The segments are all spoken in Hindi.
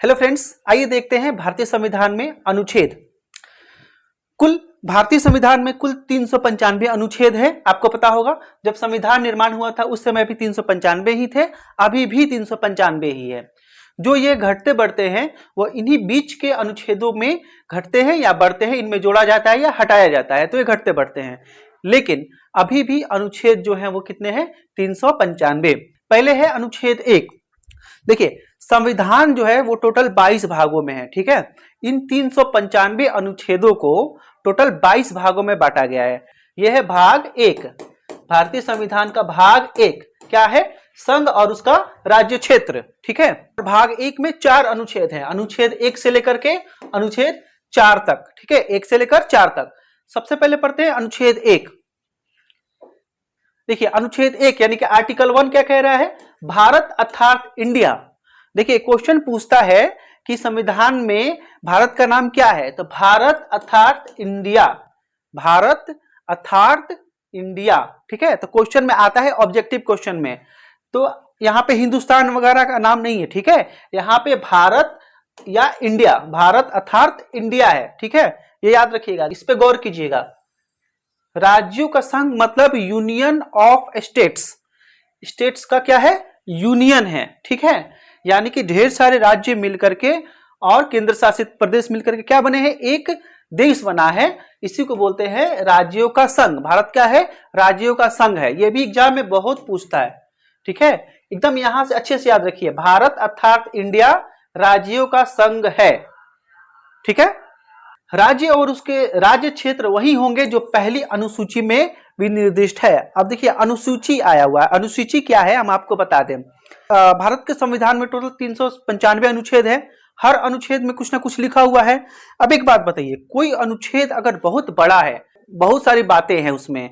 हेलो फ्रेंड्स, आइए देखते हैं भारतीय संविधान में अनुच्छेद। कुल भारतीय संविधान में कुल 395 अनुच्छेद है। आपको पता होगा जब संविधान निर्माण हुआ था उस समय भी 395 ही थे, अभी भी 395 ही है। जो ये घटते बढ़ते हैं वो इन्हीं बीच के अनुच्छेदों में घटते हैं या बढ़ते हैं, इनमें जोड़ा जाता है या हटाया जाता है, तो ये घटते बढ़ते हैं। लेकिन अभी भी अनुच्छेद जो है वो कितने हैं? 395। पहले है अनुच्छेद 1। देखिए, संविधान जो है वो टोटल 22 भागों में है, ठीक है। इन 395 अनुच्छेदों को टोटल 22 भागों में बांटा गया है। यह है भाग 1, भारतीय संविधान का भाग 1 क्या है? संघ और उसका राज्य क्षेत्र, ठीक है। भाग 1 में 4 अनुच्छेद हैं, अनुच्छेद 1 से लेकर के अनुच्छेद 4 तक, ठीक है, 1 से लेकर 4 तक। सबसे पहले पढ़ते हैं अनुच्छेद 1। देखिए, अनुच्छेद 1 यानी कि आर्टिकल 1 क्या कह रहा है? भारत अर्थात इंडिया। देखिए, क्वेश्चन पूछता है कि संविधान में भारत का नाम क्या है, तो भारत अर्थात इंडिया, भारत अर्थात इंडिया, ठीक है। तो क्वेश्चन में आता है ऑब्जेक्टिव क्वेश्चन में, तो यहां पे हिंदुस्तान वगैरह का नाम नहीं है, ठीक है। यहां पे भारत या इंडिया, भारत अर्थात इंडिया है, ठीक है। ये याद रखिएगा, इस पे गौर कीजिएगा। राज्यों का संघ मतलब यूनियन ऑफ स्टेट्स। स्टेट्स का क्या है? यूनियन है, ठीक है। यानी कि ढेर सारे राज्य मिलकर के और केंद्र शासित प्रदेश मिलकर के क्या बने हैं? एक देश बना है। इसी को बोलते हैं राज्यों का संघ। भारत क्या है? राज्यों का संघ है। यह भी एग्जाम में बहुत पूछता है, ठीक है। एकदम यहां से अच्छे से याद रखिए, भारत अर्थात इंडिया राज्यों का संघ है, ठीक है। राज्य और उसके राज्य क्षेत्र वही होंगे जो पहली अनुसूची में विनिर्दिष्ट है। अब देखिए, अनुसूची आया हुआ है। अनुसूची क्या है हम आपको बता दें। भारत के संविधान में टोटल 395 अनुच्छेद है। हर अनुच्छेद में कुछ ना कुछ लिखा हुआ है। अब एक बात बताइए, कोई अनुच्छेद अगर बहुत बड़ा है, बहुत सारी बातें हैं उसमें,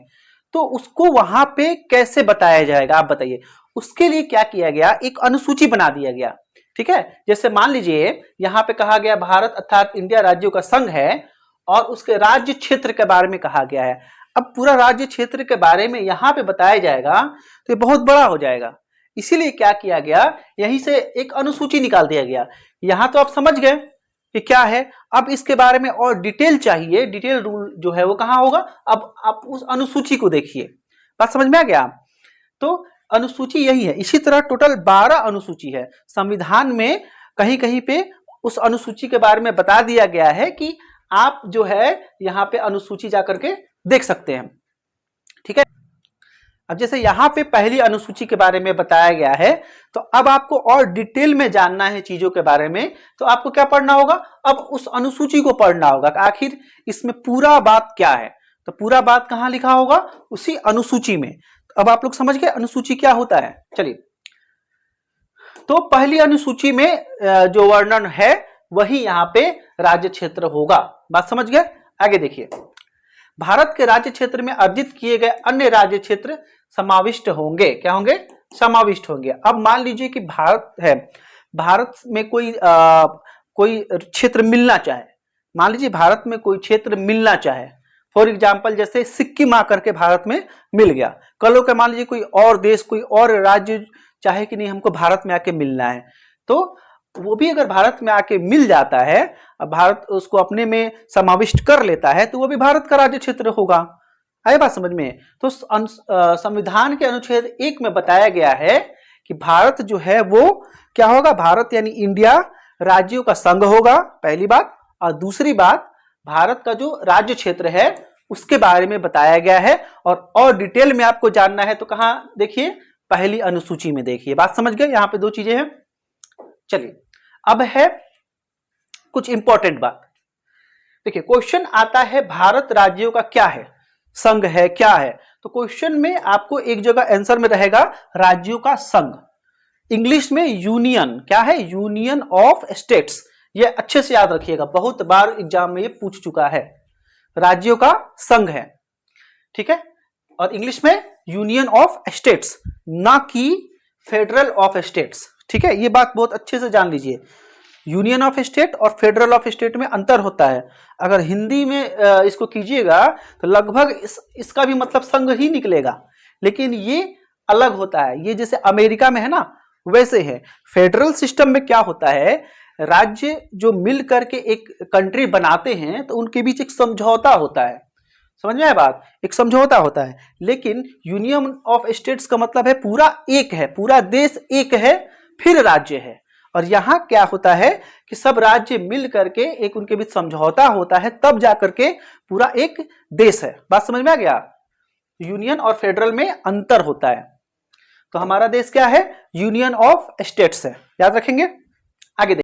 तो उसको वहां पे कैसे बताया जाएगा? आप बताइए। उसके लिए क्या किया गया? एक अनुसूची बना दिया गया, ठीक है। जैसे मान लीजिए यहां पे कहा गया भारत अर्थात इंडिया राज्यों का संघ है और उसके राज्य क्षेत्र के बारे में कहा गया है। अब पूरा राज्य क्षेत्र के बारे में यहां पे बताया जाएगा तो ये बहुत बड़ा हो जाएगा। इसीलिए क्या किया गया, यहीं से एक अनुसूची निकाल दिया गया। यहां तो आप समझ गए कि क्या है। अब इसके बारे में और डिटेल चाहिए, डिटेल रूल जो है वो कहां होगा? अब आप उस अनुसूची को देखिए। बात समझ में आ गया? तो अनुसूची यही है। इसी तरह टोटल 12 अनुसूची है संविधान में। कहीं कहीं पे उस अनुसूची के बारे में बता दिया गया है कि आप जो है यहां पे अनुसूची जाकर के देख सकते हैं, ठीक है। अब जैसे यहां पे पहली अनुसूची के बारे में बताया गया है, तो अब आपको और डिटेल में जानना है चीजों के बारे में, तो आपको क्या पढ़ना होगा? अब उस अनुसूची को पढ़ना होगा कि आखिर इसमें पूरा बात क्या है। तो पूरा बात कहां लिखा होगा? उसी अनुसूची में। अब आप लोग समझ गए अनुसूची क्या होता है। चलिए, तो पहली अनुसूची में जो वर्णन है वही यहां पे राज्य क्षेत्र होगा। बात समझ गए? आगे देखिए, भारत के राज्य क्षेत्र में अर्जित किए गए अन्य राज्य क्षेत्र समाविष्ट होंगे। क्या होंगे? समाविष्ट होंगे। अब मान लीजिए कि भारत है, भारत में कोई क्षेत्र मिलना चाहे, मान लीजिए भारत में कोई क्षेत्र मिलना चाहे, फॉर एग्जाम्पल जैसे सिक्किम आकर के भारत में मिल गया। कल को मान लीजिए कोई और देश, कोई और राज्य चाहे कि नहीं हमको भारत में आके मिलना है, तो वो भी अगर भारत में आके मिल जाता है, भारत उसको अपने में समाविष्ट कर लेता है, तो वो भी भारत का राज्य क्षेत्र होगा। आए बात समझ में? तो संविधान के अनुच्छेद 1 में बताया गया है कि भारत जो है वो क्या होगा? भारत यानी इंडिया राज्यों का संघ होगा, पहली बात। और दूसरी बात, भारत का जो राज्य क्षेत्र है उसके बारे में बताया गया है। और डिटेल में आपको जानना है तो कहां देखिए? पहली अनुसूची में देखिए। बात समझ गए? यहां पे दो चीजें हैं। चलिए, अब है कुछ इंपॉर्टेंट बात। देखिए, क्वेश्चन आता है भारत राज्यों का क्या है? संघ है, क्या है? तो क्वेश्चन में आपको एक जगह आंसर में रहेगा राज्यों का संघ। इंग्लिश में यूनियन। क्या है? Union of states. ये अच्छे से याद रखिएगा, बहुत बार एग्जाम में ये पूछ चुका है। राज्यों का संघ है, ठीक है। और इंग्लिश में यूनियन ऑफ स्टेट्स, ना कि फेडरल ऑफ स्टेट्स, ठीक है। ये बात बहुत अच्छे से जान लीजिए। यूनियन ऑफ स्टेट और फेडरल ऑफ स्टेट में अंतर होता है। अगर हिंदी में इसको कीजिएगा तो लगभग इसका भी मतलब संघ ही निकलेगा, लेकिन ये अलग होता है। ये जैसे अमेरिका में है ना, वैसे है। फेडरल सिस्टम में क्या होता है? राज्य जो मिल करके एक कंट्री बनाते हैं तो उनके बीच एक समझौता होता है। समझ में आया बात? एक समझौता होता है। लेकिन यूनियन ऑफ स्टेट्स का मतलब है पूरा एक है, पूरा देश एक है, फिर राज्य है। और यहां क्या होता है कि सब राज्य मिल करके एक उनके बीच समझौता होता है, तब जाकर के पूरा एक देश है। बात समझ में आ गया? यूनियन और फेडरल में अंतर होता है। तो हमारा देश क्या है? यूनियन ऑफ स्टेट्स है। याद रखेंगे। आगे